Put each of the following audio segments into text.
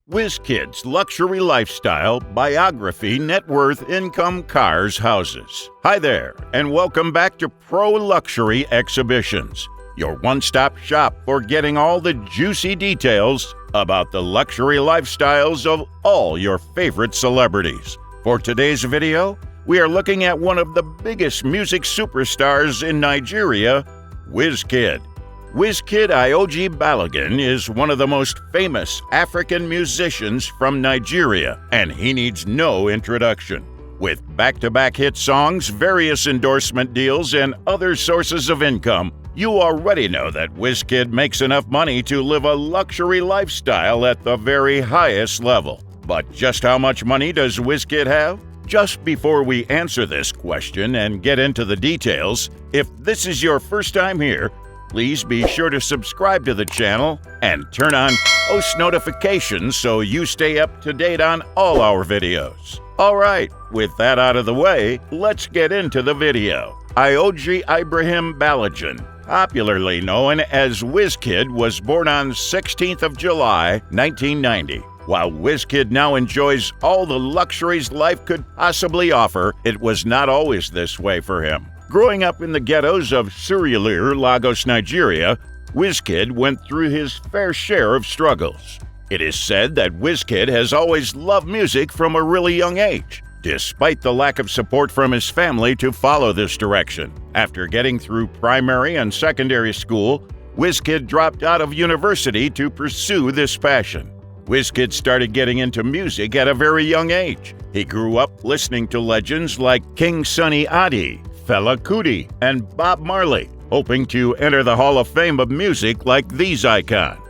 Wizkid's luxury lifestyle, biography, net worth, income, cars, houses. Hi there, and welcome back to Pro Luxury Exhibitions, your one-stop shop for getting all the juicy details about the luxury lifestyles of all your favorite celebrities. For today's video, we are looking at one of the biggest music superstars in Nigeria, Wizkid. Wizkid Ayodeji Balogun is one of the most famous African musicians from Nigeria, and he needs no introduction. With back-to-back hit songs, various endorsement deals, and other sources of income, you already know that Wizkid makes enough money to live a luxury lifestyle at the very highest level. But just how much money does Wizkid have? Just before we answer this question and get into the details, if this is your first time here, please be sure to subscribe to the channel and turn on post notifications so you stay up to date on all our videos. Alright, with that out of the way, let's get into the video. Ayodeji Ibrahim Balogun, popularly known as Wizkid, was born on 16th of July, 1990. While Wizkid now enjoys all the luxuries life could possibly offer, it was not always this way for him. Growing up in the ghettos of Surulere, Lagos, Nigeria, Wizkid went through his fair share of struggles. It is said that Wizkid has always loved music from a really young age, despite the lack of support from his family to follow this direction. After getting through primary and secondary school, Wizkid dropped out of university to pursue this passion. Wizkid started getting into music at a very young age. He grew up listening to legends like King Sunny Ade, Fela Kuti, and Bob Marley, hoping to enter the Hall of Fame of music like these icons.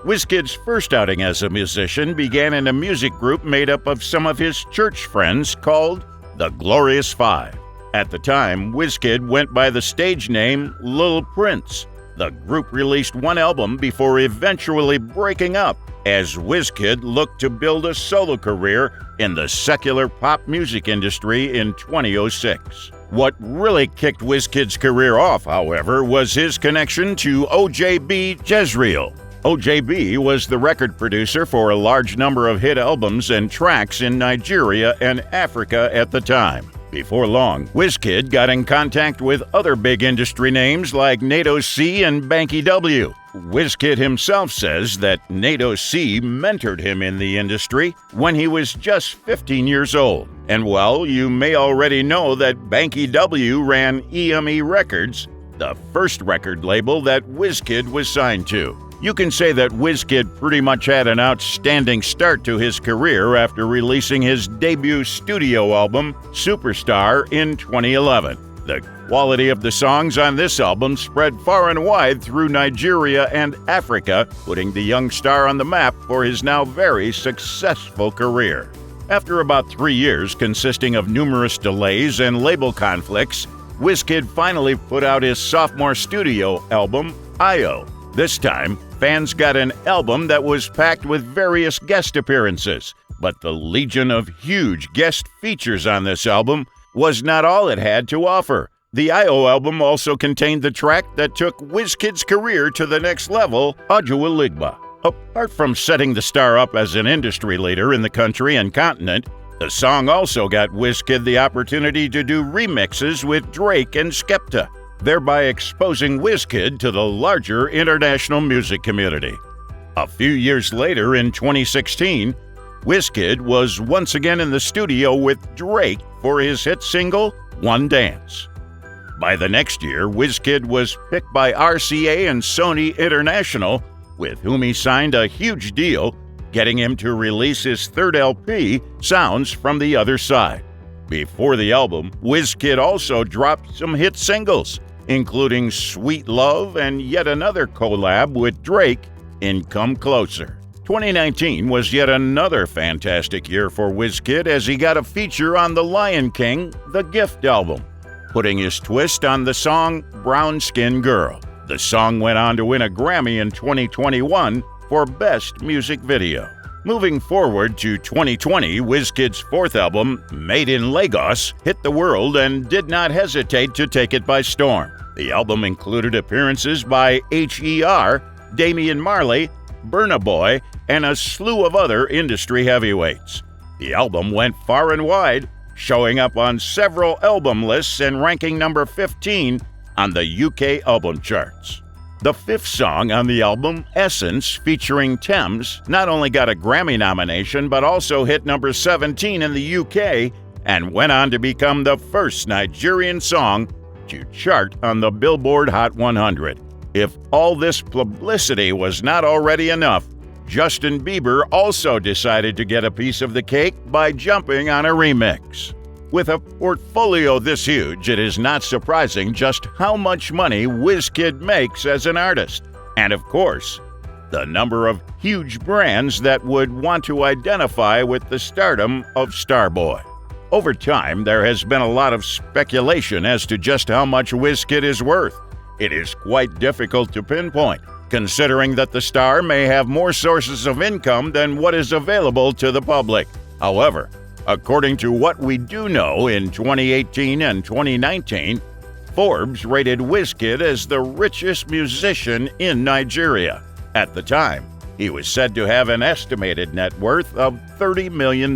Wizkid's first outing as a musician began in a music group made up of some of his church friends called the Glorious Five. At the time, Wizkid went by the stage name Lil Prince. The group released one album before eventually breaking up, as Wizkid looked to build a solo career in the secular pop music industry in 2006. What really kicked Wizkid's career off, however, was his connection to OJB Jezreel. OJB was the record producer for a large number of hit albums and tracks in Nigeria and Africa at the time. Before long, Wizkid got in contact with other big industry names like Nato C and Banky W. Wizkid himself says that Nato C mentored him in the industry when he was just 15 years old. And well, you may already know that Banky W ran EME Records, the first record label that Wizkid was signed to. You can say that Wizkid pretty much had an outstanding start to his career after releasing his debut studio album, Superstar, in 2011. The quality of the songs on this album spread far and wide through Nigeria and Africa, putting the young star on the map for his now very successful career. After about 3 years consisting of numerous delays and label conflicts, Wizkid finally put out his sophomore studio album, Ayo. This time, fans got an album that was packed with various guest appearances, but the legion of huge guest features on this album was not all it had to offer. The Ayo album also contained the track that took Wizkid's career to the next level, Ojuelegba. Apart from setting the star up as an industry leader in the country and continent, the song also got Wizkid the opportunity to do remixes with Drake and Skepta, thereby exposing Wizkid to the larger international music community. A few years later, in 2016, Wizkid was once again in the studio with Drake for his hit single, One Dance. By the next year, Wizkid was picked by RCA and Sony International, with whom he signed a huge deal, getting him to release his third LP, Sounds from the Other Side. Before the album, Wizkid also dropped some hit singles, including Sweet Love and yet another collab with Drake in Come Closer. 2019 was yet another fantastic year for Wizkid as he got a feature on The Lion King, The Gift album, putting his twist on the song Brown Skin Girl. The song went on to win a Grammy in 2021 for Best Music Video. Moving forward to 2020, Wizkid's fourth album, Made in Lagos, hit the world and did not hesitate to take it by storm. The album included appearances by H.E.R., Damian Marley, Burna Boy, and a slew of other industry heavyweights. The album went far and wide, showing up on several album lists and ranking number 15 on the UK album charts. The fifth song on the album, Essence, featuring Thames, not only got a Grammy nomination but also hit number 17 in the UK and went on to become the first Nigerian song to chart on the Billboard Hot 100. If all this publicity was not already enough, Justin Bieber also decided to get a piece of the cake by jumping on a remix. With a portfolio this huge, it is not surprising just how much money Wizkid makes as an artist. And of course, the number of huge brands that would want to identify with the stardom of Starboy. Over time, there has been a lot of speculation as to just how much Wizkid is worth. It is quite difficult to pinpoint, considering that the star may have more sources of income than what is available to the public. However, according to what we do know, in 2018 and 2019, Forbes rated Wizkid as the richest musician in Nigeria. At the time, he was said to have an estimated net worth of $30 million.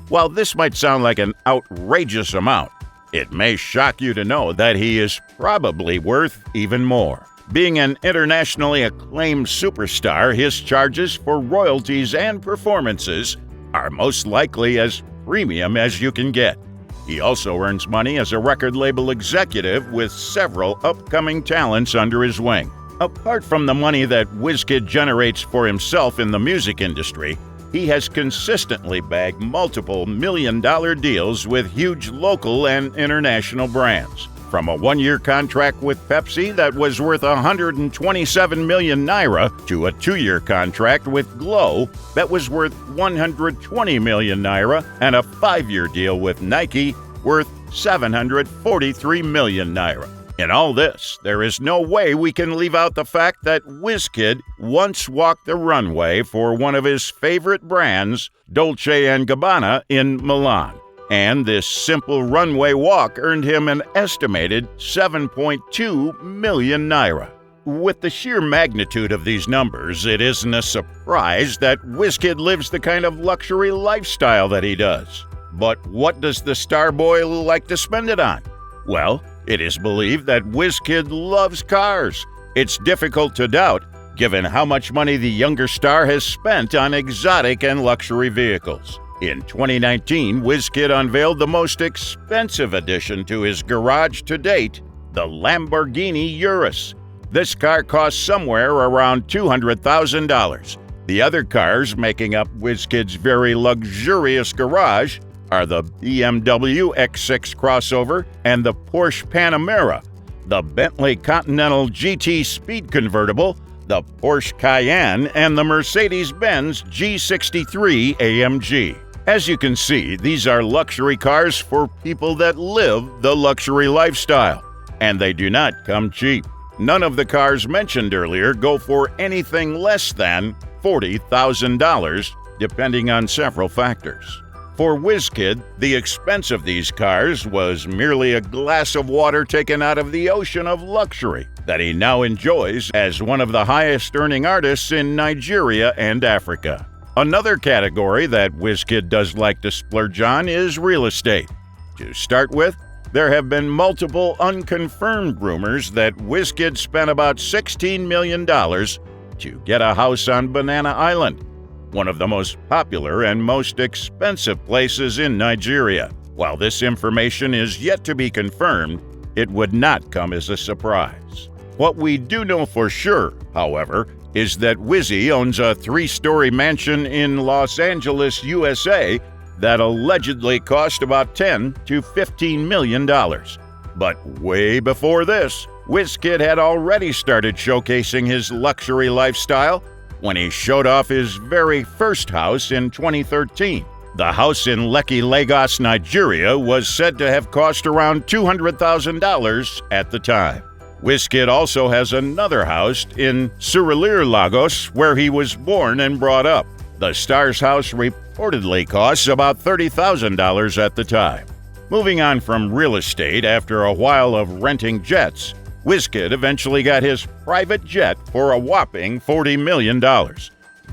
While this might sound like an outrageous amount, it may shock you to know that he is probably worth even more. Being an internationally acclaimed superstar, his charges for royalties and performances are most likely as premium as you can get. He also earns money as a record label executive with several upcoming talents under his wing. Apart from the money that Wizkid generates for himself in the music industry, he has consistently bagged multiple million-dollar deals with huge local and international brands. From a one-year contract with Pepsi that was worth 127 million naira to a two-year contract with Glow that was worth 120 million naira and a five-year deal with Nike worth 743 million naira. In all this, there is no way we can leave out the fact that Wizkid once walked the runway for one of his favorite brands, Dolce & Gabbana, in Milan. And this simple runway walk earned him an estimated 7.2 million naira. With the sheer magnitude of these numbers, it isn't a surprise that Wizkid lives the kind of luxury lifestyle that he does. But what does the starboy like to spend it on? Well, it is believed that Wizkid loves cars. It's difficult to doubt, given how much money the younger star has spent on exotic and luxury vehicles. In 2019, Wizkid unveiled the most expensive addition to his garage to date, the Lamborghini Urus. This car costs somewhere around $200,000. The other cars making up Wizkid's very luxurious garage are the BMW X6 crossover and the Porsche Panamera, the Bentley Continental GT Speed Convertible, the Porsche Cayenne, and the Mercedes-Benz G63 AMG. As you can see, these are luxury cars for people that live the luxury lifestyle, and they do not come cheap. None of the cars mentioned earlier go for anything less than $40,000, depending on several factors. For Wizkid, the expense of these cars was merely a glass of water taken out of the ocean of luxury that he now enjoys as one of the highest-earning artists in Nigeria and Africa. Another category that Wizkid does like to splurge on is real estate. To start with, there have been multiple unconfirmed rumors that Wizkid spent about $16 million to get a house on Banana Island, one of the most popular and most expensive places in Nigeria. While this information is yet to be confirmed, it would not come as a surprise. What we do know for sure, however, is that Wizzy owns a 3-story mansion in Los Angeles, USA, that allegedly cost about $10 to $15 million. But way before this, Wizkid had already started showcasing his luxury lifestyle when he showed off his very first house in 2013. The house in Lekki, Lagos, Nigeria was said to have cost around $200,000 at the time. Wizkid also has another house in Surulere, Lagos, where he was born and brought up. The star's house reportedly costs about $30,000 at the time. Moving on from real estate, after a while of renting jets, Wizkid eventually got his private jet for a whopping $40 million.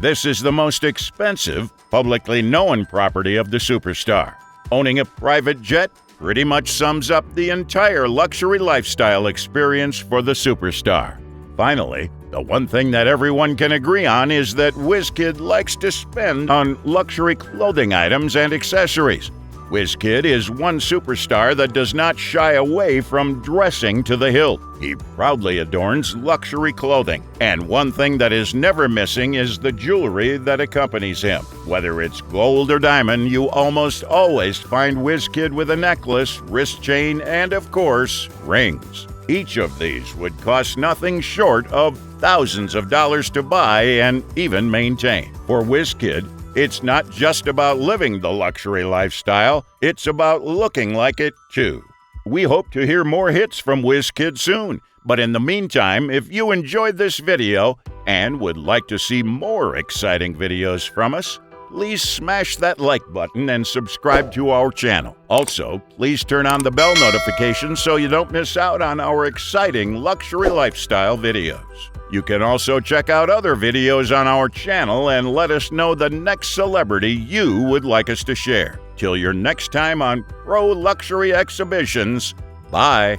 This is the most expensive, publicly known property of the superstar. Owning a private jet pretty much sums up the entire luxury lifestyle experience for the superstar. Finally, the one thing that everyone can agree on is that Wizkid likes to spend on luxury clothing items and accessories. Wizkid is one superstar that does not shy away from dressing to the hilt. He proudly adorns luxury clothing, and one thing that is never missing is the jewelry that accompanies him. Whether it's gold or diamond, you almost always find Wizkid with a necklace, wrist chain, and of course, rings. Each of these would cost nothing short of thousands of dollars to buy and even maintain. For Wizkid, it's not just about living the luxury lifestyle, it's about looking like it too. We hope to hear more hits from Wizkid soon, but in the meantime, if you enjoyed this video and would like to see more exciting videos from us, please smash that like button and subscribe to our channel. Also, please turn on the bell notification so you don't miss out on our exciting luxury lifestyle videos. You can also check out other videos on our channel and let us know the next celebrity you would like us to share. Till your next time on Pro Luxury Exhibitions, bye.